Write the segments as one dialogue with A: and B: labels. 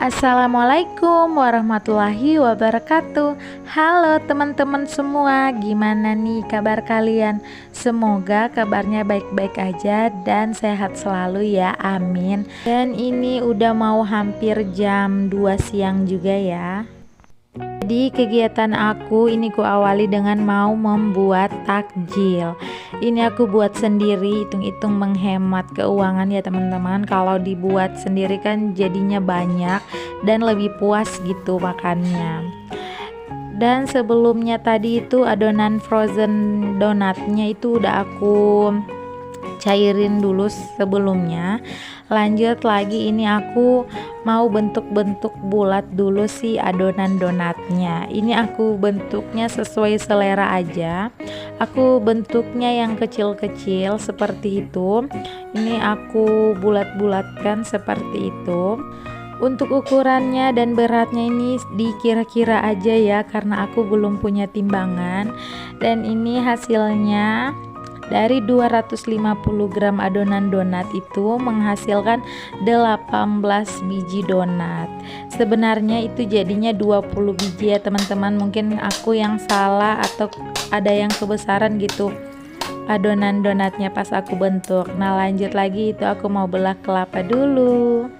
A: Assalamualaikum warahmatullahi wabarakatuh. Halo teman-teman semua, gimana nih kabar kalian? Semoga kabarnya baik-baik aja dan sehat selalu ya, amin. Dan ini udah mau hampir jam 2 siang juga ya. Jadi kegiatan aku ini ku awali dengan mau membuat takjil. Ini aku buat sendiri, hitung-hitung menghemat keuangan ya teman-teman. Kalau dibuat sendiri kan jadinya banyak dan lebih puas gitu makannya. Dan sebelumnya tadi itu adonan frozen donatnya itu udah aku cairin dulu sebelumnya. Lanjut lagi, ini aku mau bentuk-bentuk bulat dulu sih adonan donatnya. Ini aku bentuknya sesuai selera aja. Aku bentuknya yang kecil-kecil seperti itu. Ini aku bulat-bulatkan seperti itu. Untuk ukurannya dan beratnya ini dikira-kira aja ya, karena aku belum punya timbangan. Dan ini hasilnya dari 250 gram adonan donat itu menghasilkan 18 biji donat. Sebenarnya itu jadinya 20 biji ya teman-teman. Mungkin aku yang salah atau ada yang kebesaran gitu adonan donatnya pas aku bentuk. Nah lanjut lagi, itu aku mau belah kelapa dulu.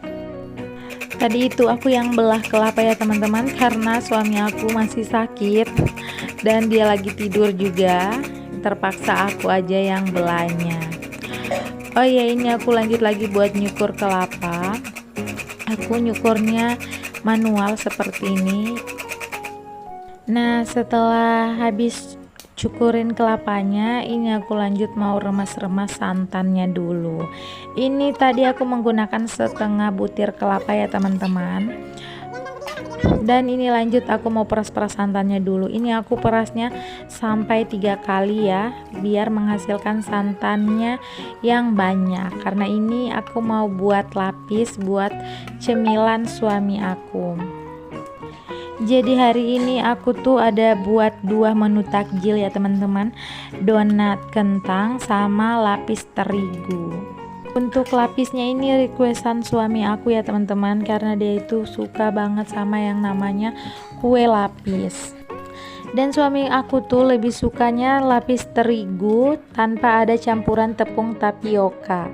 A: Tadi itu aku yang belah kelapa ya teman-teman, karena suami aku masih sakit dan dia lagi tidur juga. Terpaksa aku aja yang belahnya. Oh ya, ini aku lanjut lagi buat nyukur kelapa. Aku nyukurnya manual seperti ini. Nah setelah habis cukurin kelapanya, ini aku lanjut mau remas-remas santannya dulu. Ini tadi aku menggunakan setengah butir kelapa ya teman-teman. Dan ini lanjut aku mau peras-peras santannya dulu. Ini aku perasnya sampai 3 kali ya, biar menghasilkan santannya yang banyak. Karena ini aku mau buat lapis buat cemilan suami aku. Jadi hari ini aku tuh ada buat 2 menu takjil ya teman-teman, donat kentang sama lapis terigu. Untuk lapisnya ini requestan suami aku ya teman-teman, karena dia itu suka banget sama yang namanya kue lapis. Dan suami aku tuh lebih sukanya lapis terigu tanpa ada campuran tepung tapioka.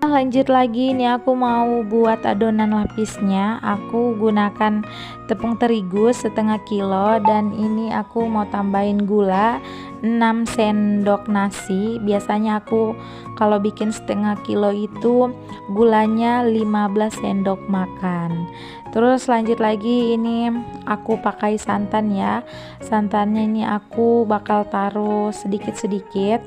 A: Lanjut lagi, ini aku mau buat adonan lapisnya. Aku gunakan tepung terigu setengah kilo, dan ini aku mau tambahin gula 6 sendok nasi. Biasanya aku kalau bikin setengah kilo itu gulanya 15 sendok makan. Terus lanjut lagi, ini aku pakai santan ya. Santannya ini aku bakal taruh sedikit-sedikit.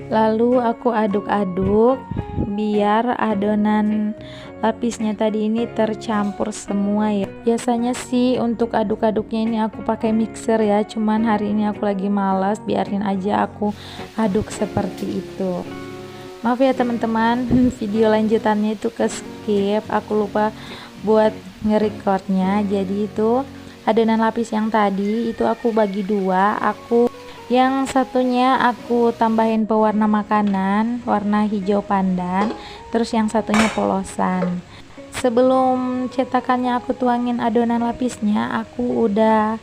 A: Lalu aku aduk-aduk biar adonan lapisnya tadi ini tercampur semua ya. Biasanya sih untuk aduk-aduknya ini aku pakai mixer ya, cuman hari ini aku lagi malas, biarin aja aku aduk seperti itu. Maaf ya teman-teman, video lanjutannya itu ke skip, aku lupa buat nge-recordnya. Jadi itu adonan lapis yang tadi itu aku bagi 2, yang satunya aku tambahin pewarna makanan warna hijau pandan, terus yang satunya polosan. Sebelum cetakannya aku tuangin adonan lapisnya, aku udah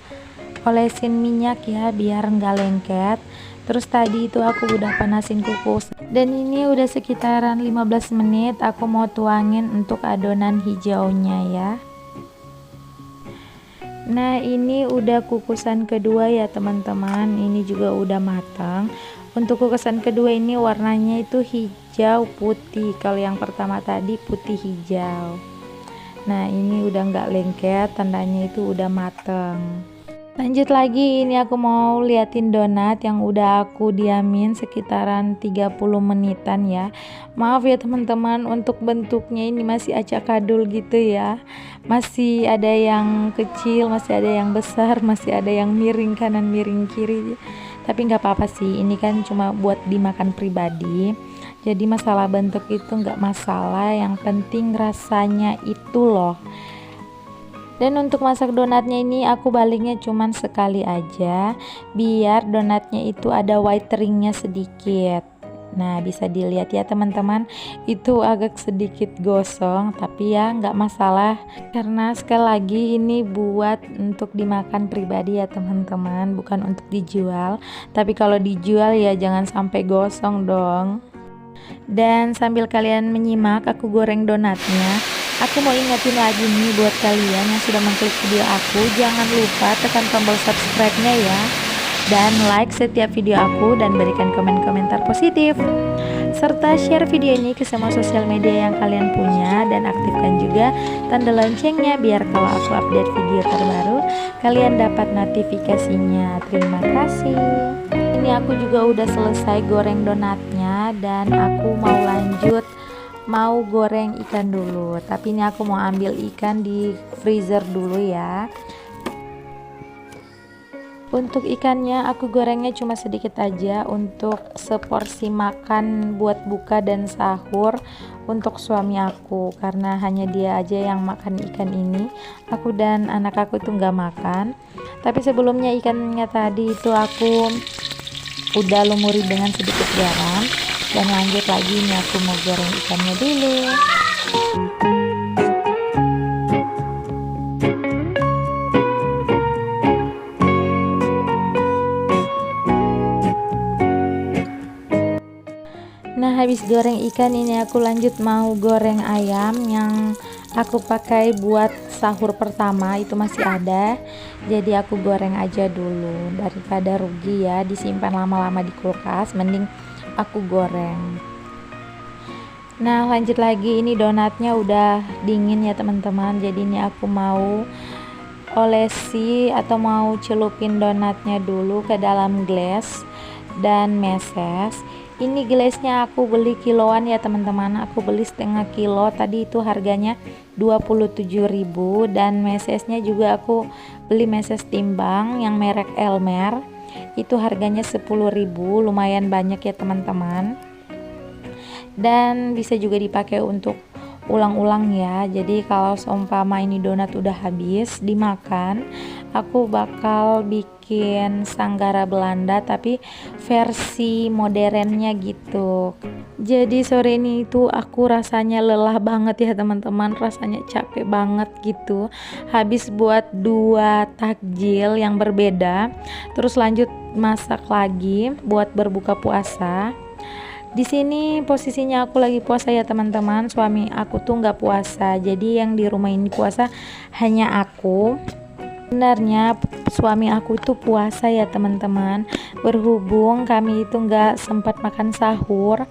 A: olesin minyak ya biar nggak lengket. Terus tadi itu aku udah panasin kukus, dan ini udah sekitaran 15 menit aku mau tuangin untuk adonan hijaunya ya. Nah ini udah kukusan kedua ya teman-teman, ini juga udah matang. Untuk kukusan kedua ini warnanya itu hijau putih, kalau yang pertama tadi putih hijau. Nah ini udah nggak lengket, tandanya itu udah matang. Lanjut lagi, ini aku mau liatin donat yang udah aku diamin sekitaran 30 menitan ya. Maaf ya teman-teman, untuk bentuknya ini masih acak-adul gitu ya. Masih ada yang kecil, masih ada yang besar, masih ada yang miring kanan miring kiri. Tapi nggak apa-apa sih, ini kan cuma buat dimakan pribadi. Jadi masalah bentuk itu nggak masalah, yang penting rasanya itu loh. Dan untuk masak donatnya ini aku baliknya cuman sekali aja, biar donatnya itu ada whiteringnya sedikit. Nah, bisa dilihat ya teman-teman, itu agak sedikit gosong, tapi ya nggak masalah karena sekali lagi ini buat untuk dimakan pribadi ya teman-teman, bukan untuk dijual. Tapi kalau dijual ya jangan sampai gosong dong. Dan sambil kalian menyimak aku goreng donatnya, aku mau ingetin lagi nih buat kalian yang sudah mengklik video aku, jangan lupa tekan tombol subscribe-nya ya, dan like setiap video aku dan berikan komentar positif, serta share video ini ke semua sosial media yang kalian punya, dan aktifkan juga tanda loncengnya biar kalau aku update video terbaru kalian dapat notifikasinya. Terima kasih. Ini aku juga udah selesai goreng donatnya dan aku mau lanjut mau goreng ikan dulu, tapi ini aku mau ambil ikan di freezer dulu ya. Untuk ikannya aku gorengnya cuma sedikit aja untuk seporsi makan buat buka dan sahur untuk suami aku, karena hanya dia aja yang makan ikan ini, aku dan anak aku itu nggak makan. Tapi sebelumnya ikannya tadi itu aku udah lumuri dengan sedikit garam, dan lanjut lagi nih aku mau goreng ikannya dulu. Nah, habis goreng ikan ini aku lanjut mau goreng ayam yang aku pakai buat sahur pertama, itu masih ada, jadi aku goreng aja dulu daripada rugi ya disimpan lama-lama di kulkas, mending aku goreng. Nah, lanjut lagi, ini donatnya udah dingin ya teman-teman, jadi ini aku mau olesi atau mau celupin donatnya dulu ke dalam gelas dan meses. Ini gelasnya aku beli kiloan ya teman-teman, aku beli setengah kilo, tadi itu harganya 27.000, dan mesesnya juga aku beli meses timbang yang merek Elmer, itu harganya 10.000, lumayan banyak ya teman-teman, dan bisa juga dipakai untuk ulang-ulang ya. Jadi kalau seumpama ini donat udah habis dimakan, aku bakal bikin sanggara Belanda tapi versi modernnya gitu. Jadi sore ini itu aku rasanya lelah banget ya teman-teman, rasanya capek banget gitu, habis buat 2 takjil yang berbeda, terus lanjut masak lagi buat berbuka puasa. Di sini posisinya aku lagi puasa ya teman-teman, suami aku tuh nggak puasa, jadi yang di rumah ini puasa hanya aku. Sebenarnya suami aku itu puasa ya teman-teman, berhubung kami itu nggak sempat makan sahur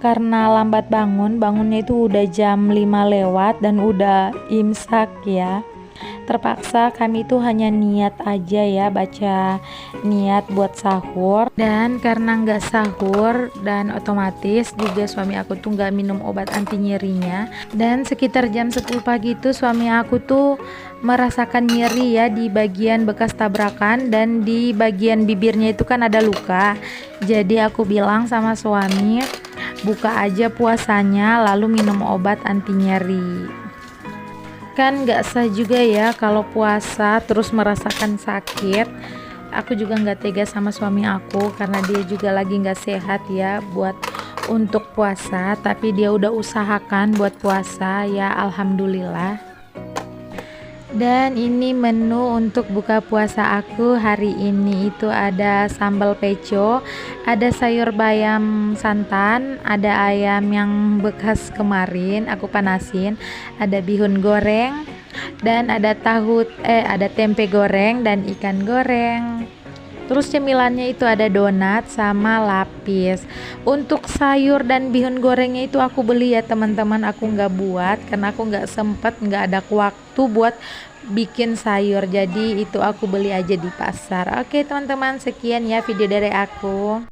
A: karena lambat bangunnya itu udah jam 5 lewat dan udah imsak ya. Terpaksa kami itu hanya niat aja ya, baca niat buat sahur, dan karena nggak sahur dan otomatis juga suami aku tuh nggak minum obat anti nyerinya, dan sekitar jam 10 pagi itu suami aku tuh merasakan nyeri ya di bagian bekas tabrakan, dan di bagian bibirnya itu kan ada luka. Jadi aku bilang sama suami, buka aja puasanya lalu minum obat anti nyeri. Kan nggak sah juga ya kalau puasa terus merasakan sakit. Aku juga nggak tega sama suami aku karena dia juga lagi nggak sehat ya buat untuk puasa, tapi dia udah usahakan buat puasa ya, alhamdulillah. Dan ini menu untuk buka puasa aku hari ini itu ada sambal peco, ada sayur bayam santan, ada ayam yang bekas kemarin aku panasin, ada bihun goreng, dan ada ada tempe goreng dan ikan goreng. Terus cemilannya itu ada donat sama lapis. Untuk sayur dan bihun gorengnya itu aku beli ya teman-teman, aku nggak buat karena aku nggak sempet, nggak ada waktu buat bikin sayur, jadi itu aku beli aja di pasar. Oke teman-teman, sekian ya video dari aku.